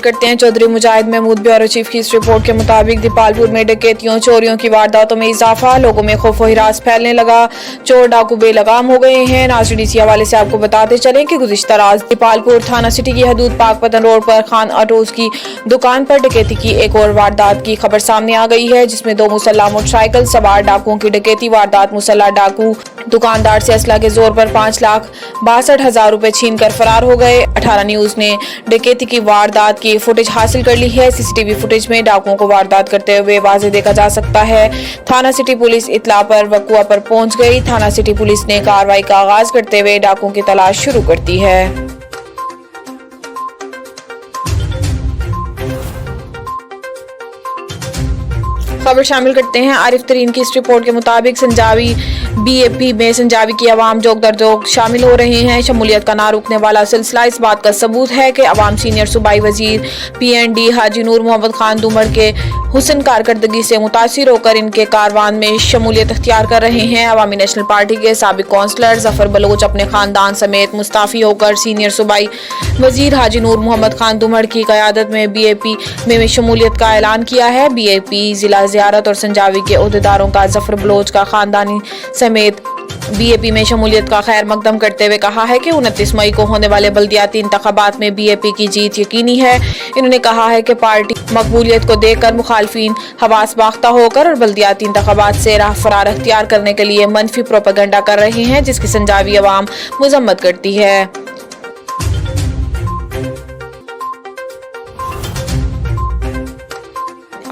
करते हैं चौधरी मुजाहिद Mahmood bureau chief की इस रिपोर्ट के मुताबिक दीपालपुर में डकैतियों चोरियों की वारदातों में इजाफा, लोगों में खौफ व हिरास फैलने लगा, चोर डाकू बेलगाम हो गए हैं। नाज़रीन, इसी हवाले से आपको बताते चलें कि गुज़िश्ता रात दीपालपुर थाना सिटी की हदूद पाकपतन रोड पर खान ऑटोज की दुकान पर डकैती की एक और वारदात की खबर सामने आ गई है, जिसमें दो मुसल्लह मोटरसाइकिल सवार डाकुओं की डकैती वारदात। मुसल्लह डाकू दुकानदार से असला के जोर पर 5,62,000 रुपए छीन कर फरार हो गए। 18 न्यूज ने डकैती की वारदात की फुटेज हासिल कर ली है। सीसीटीवी फुटेज में डाकुओं को वारदात करते हुए वाज़ेह देखा जा सकता है। थाना सिटी पुलिस इत्तला पर वक़ुआ पर पहुंच गई। थाना सिटी पुलिस ने कार्रवाई का आगाज करते हुए डाकुओं की तलाश शुरू कर दी है। खबर शामिल करते हैं आरिफ तरीन की इस रिपोर्ट के मुताबिक संजावी बीएपी में संजावी की अवाम जोग दर जोग शामिल हो रहे हैं। शमूलियत का ना रुकने वाला सिलसिला इस बात का सबूत है कि अवाम सीनियर सूबाई वजीर PND हाजी नूर मोहम्मद खान दुमर के हुसन कारकर्दगी से मुतासिर होकर इनके कारवान में शमूलियत अख्तियार कर रहे हैं। अवामी नेशनल पार्टी के साबिक कौंसलर जफर बलोच अपने खानदान समेत मुस्ताफी होकर सीनियर सूबाई वजीर हाजी नूर मोहम्मद खान दुमर की क़यादत में BAP में शमूलियत का ऐलान किया है। BAP जिला ज़ियारत और संजावी के ओहदेदारों का जफर बलोच का खानदानी समेत BAP में शमूलियत का खैर मकदम करते हुए कहा है कि 29 मई को होने वाले बल्दियाती इंतखाबात में BAP की जीत यकीनी है। इन्होंने कहा है कि पार्टी मकबूलियत को देखकर मुखालफिन हवास बाख्ता होकर और बल्दियाती इंतखाबात से राह फरार अख्तियार करने के लिए मनफी प्रोपेगेंडा कर रहे हैं, जिसकी संजावी अवाम मजम्मत करती है।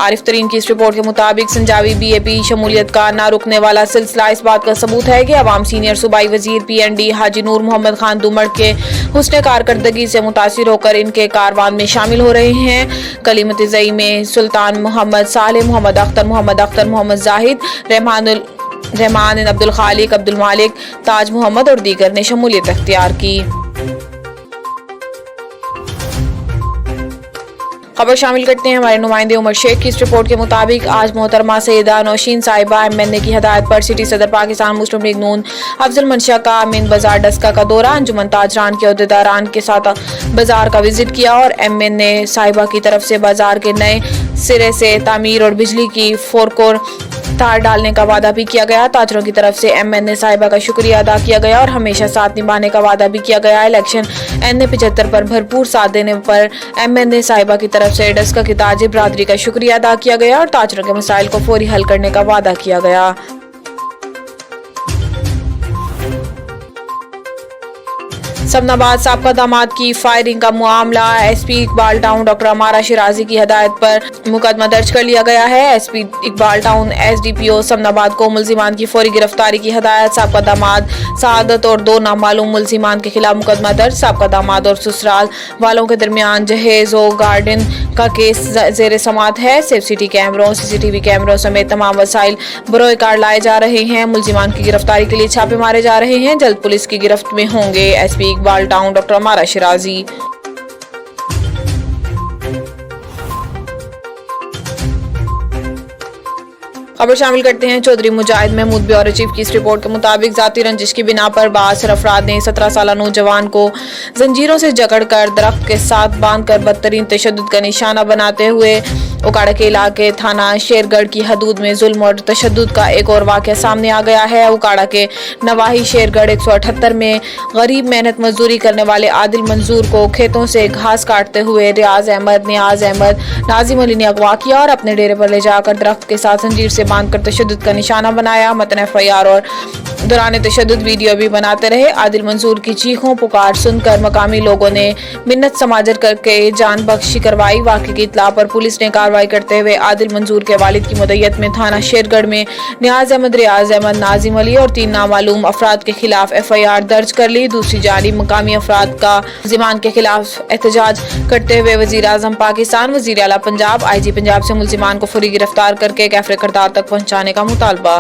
आरिफ तरीन की इस रिपोर्ट के मुताबिक संजावी BAP शमूलियत का ना रुकने वाला सिलसिला इस बात का सबूत है कि अवाम सीनियर सूबाई वजीर PND हाजी नूर मोहम्मद खान दुमर के हुस्न कारकर्दगी से मुतासिर होकर इनके कारवान में शामिल हो रहे हैं। कलीमत ज़ई में सुल्तान मोहम्मद साले, मोहम्मद अख्तर, मोहम्मद जाहिद, रहमान अब्दुल खालिक, अब्दुल मालिक, ताज मोहम्मद और दीगर ने शमूलियत अख्तियार की। खबर शामिल करते हैं हमारे नुमाइंदे उमर शेख की इस रिपोर्ट के मुताबिक आज मोहतरमा सैयदा नौशीन साहिबा MNA की हदायत पर सिटी सदर पाकिस्तान मुस्लिम लीग नून अफजल मंशा का अमीन बाजार डस्का का दौरा, अंजुमन ताजरान के अहदेदारान के साथ बाजार का विजिट किया और MNA साहिबा की तरफ से बाजार के नए सिरे से तामीर और बिजली की फोरकोर तार डालने का वादा भी किया गया। ताजरों की तरफ से MNA साहिबा का शुक्रिया अदा किया गया और हमेशा साथ निभाने का वादा भी किया गया। इलेक्शन NA 75 पर भरपूर साथ देने पर MNA साहिबा की तरफ से डस्का की ताजिर बरादरी का शुक्रिया अदा किया गया और ताजरों के मसाइल को फौरी हल करने का वादा किया गया। सबनाबाद साबका दामाद की फायरिंग का मामला SP इकबाल टाउन डॉक्टर अमारा शिराजी की हदायत पर मुकदमा दर्ज कर लिया गया है। SP इकबाल टाउन SDPO सबनाबाद को मुल्जिमान की फौरी गिरफ्तारी की हदायत। साबका दामाद सआदत और 2 नामालूम मुल्जिमान के खिलाफ मुकदमा दर्ज। साबका दामाद और ससुराल वालों के दरमियान जहेज और गार्डन का केस जेर समात है। सेफ सिटी कैमरों CCTV कैमरों समेत तमाम वसाइल बरोए कार लाए जा रहे हैं। मुल्जिमान की गिरफ्तारी के लिए छापे मारे जा रहे हैं। जल्द पुलिस की गिरफ्त में होंगे SP इकबाल टाउन डॉक्टर अमारा शिराजी। खबर शामिल करते हैं चौधरी मुजाहिद महमूद ब्यूरो चीफ की इस रिपोर्ट के मुताबिक जाती रंजिश की बिना पर बासर अफराद ने 17 साल नौजवान को जंजीरों से जकड़कर दरख्त के साथ बांधकर बदतरीन तशद्दुद का निशाना बनाते हुए उकाड़ा के इलाके थाना शेरगढ़ की हदूद में जुल्म और तशद्दुद का एक और वाक़या सामने आ गया है। उकाड़ा के नवाही शेरगढ़ 178 में गरीब मेहनत मजदूरी करने वाले आदिल मंजूर को खेतों से घास काटते हुए रियाज अहमद, नियाज अहमद, नाजिम अली ने अगवा किया और अपने डेरे पर ले जाकर दरख्त के साथ जंजीर से बांधकर तशद्दुद का निशाना बनाया। मतन FIR और दौरान तशद्दुद वीडियो भी बनाते रहे। आदिल मंजूर की चीखों पुकार सुनकर मकामी लोगों ने मिन्नत समाजर करके जान बख्शी करवाई। वाक़े की इत्तला पर पुलिस ने कार्रवाई करते हुए आदिल मंजूर के वालिद की मुद्दत में थाना शेरगढ़ में नियाज अहमद, रियाज अहमद, नाजिम अली और 3 नामालूम अफराद के खिलाफ FIR दर्ज कर ली। दूसरी जानिब मकामी अफराद का मुल्जिमान के खिलाफ एहतजाज करते हुए वज़ीर आज़म पाकिस्तान, वज़ीर आला पंजाब, IG पंजाब से मुल्जिमान को फौरी गिरफ्तार करके कैफरे करदार तक पहुँचाने का मुतालबा।